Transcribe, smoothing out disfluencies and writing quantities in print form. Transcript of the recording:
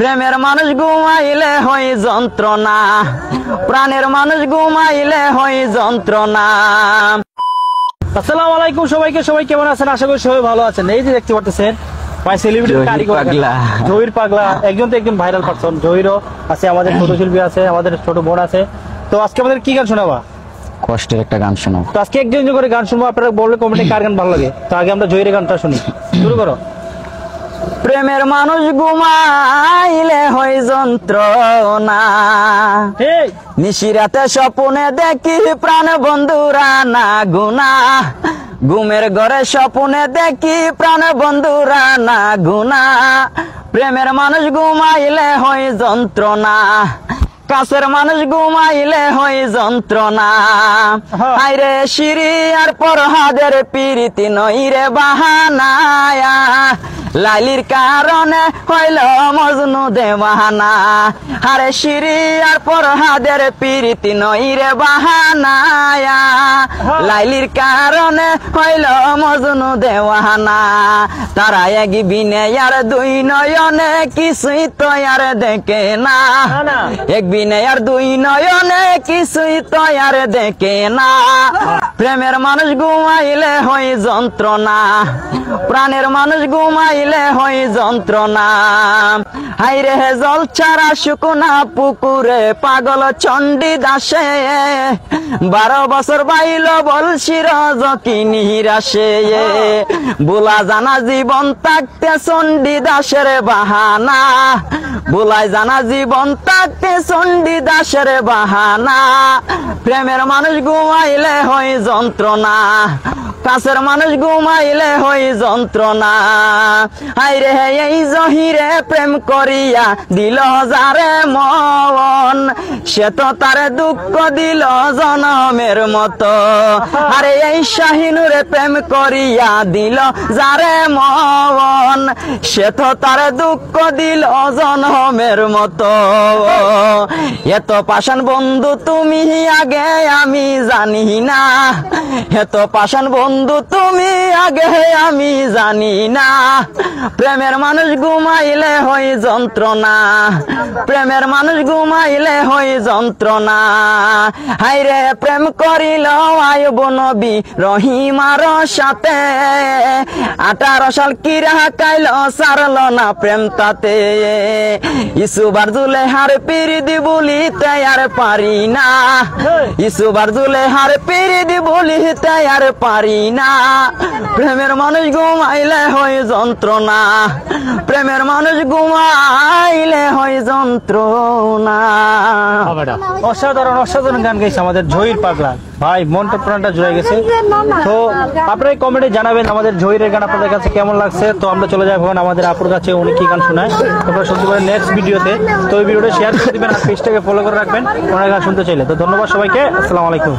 প্রেমের মানুষ ঘুমাইলে হয় যন্ত্রণা, প্রাণের মানুষ ঘুমাইলে হয় যন্ত্রণা। আসসালামু আলাইকুম সবাইকে। সবাই কেমন আছেন? আশা করি সবাই ভালো আছেন। এই যে দেখতে পাচ্ছেন ভাই সেলিব্রিটি জহির পাগলা, একজন তো একদম ভাইরাল পারসন। জহিরও আছে, আমাদের ছোট শিল্পী আছে, আমাদের ছোট বোন আছে। তো আজকে আমাদের কি গান শোনাবা? কষ্টের একটা গান শোনাবো। তো আজকে একজন করে গান শুনবো, আপনারা বললে কমেন্টে কার গান ভালো লাগে। তো আগে আমরা জহিরের গানটা শুনি, শুরু করো। প্রেমের মানুষ ঘুমাইলে হয় যন্ত্রণা, নিশিরাতে স্বপ্নে দেখি প্রাণ বন্ধুরা না গুনা, ঘুমের ঘরে স্বপ্নে দেখি প্রাণ বন্ধুরা না গুনা। প্রেমের মানুষ ঘুমাইলে হয় যন্ত্রণা, কাছের মানুষ ঘুমাইলে হয় যন্ত্রণা। আইরে শিরি আর পরহাদের পিরিতি নইরে বাহানায়া, লাইলির কারণে হইল মজনু দেওয়ানা। আরে শিরি আর পরহাদের পিরিতি নইরে বাহানায়া, লাইলির কারণে হইল মজনু দেওয়ানা। তারা এক বিনে আর দুই নয়নে কিছুই তো আর দেখে না, এক বিনে আর দুই নয়নে কিছুই তো আর দেখে না। প্রেমের মানুষ ঘুমাইলে হয় যন্ত্রণা, প্রাণের মানুষ ঘুমাইলে হয় যন্ত্রণা। হাইরে জল ছাড়া শুকনা পুকুরে পাগল চণ্ডী দাসে, 12 বছর বাইল বলশির কি নিরাশে। বুলা জানা জীবন থাকতে চণ্ডী দাসের বাহানা, বুলাই জানা জীবন থাকতে চণ্ডী দাসের বাহানা। প্রেমের মানুষ ঘুমাইলে হয় যন্ত্রণা, কাছের মানুষ ঘুমাইলে হয় যন্ত্রণা। আইরে এই জহিরে প্রেম করিয়া দিল যারে মন, সে তো তারে দুঃখ দিল জনমের মতো। আরে এই শাহিনুরে প্রেম করিয়া দিল যারে মন, সে তো তারে দুঃখ দিল জনমের মতো। এত পাষাণ বন্ধু তুমি আগে আমি জানি না, এত পাষাণ বন্ধু তুমি আগে আমি জানি না। প্রেমের মানুষ ঘুমাইলে হয় যন্ত্রণা, প্রেমের মানুষ ঘুমাইলে হয় যন্ত্রণা। হাইরে প্রেম করিল আয়ুব নবী রহিমার সাথে, 18 সাল কিরা কাইল সারল না প্রেম তাতে। ইসুবার জুলেহার পিরিদি বলিতে আর পারি না, ইসুবার জুলেহার পিরিদি বলিতে আর পারি না। প্রেমের মানুষ ঘুমাইলে হয় যন্ত্রণা, প্রেমের মানুষ ঘুমাইলে হয় যন্ত্রণা। অসাধারণ অসাধারণ গান গাইছে আমাদের জহির পাগলা ভাই, মনটা প্রাণটা জুড়ে গেছে। তো আপনারা কমেন্টে জানাবেন আমাদের জহিরের গান আপনাদের কাছে কেমন লাগছে। তো আমরা চলে যাবো আমাদের আপুর কাছে, উনি কি গান শোনায় আপনারা শুনতে পারেন নেক্সট ভিডিওতে। তো এই ভিডিওটা শেয়ার করে দিবেন আর পেজটাকে ফলো করে রাখবেন ওনার গান শুনতে চাইলে। তো ধন্যবাদ সবাইকে, আসসালামু আলাইকুম।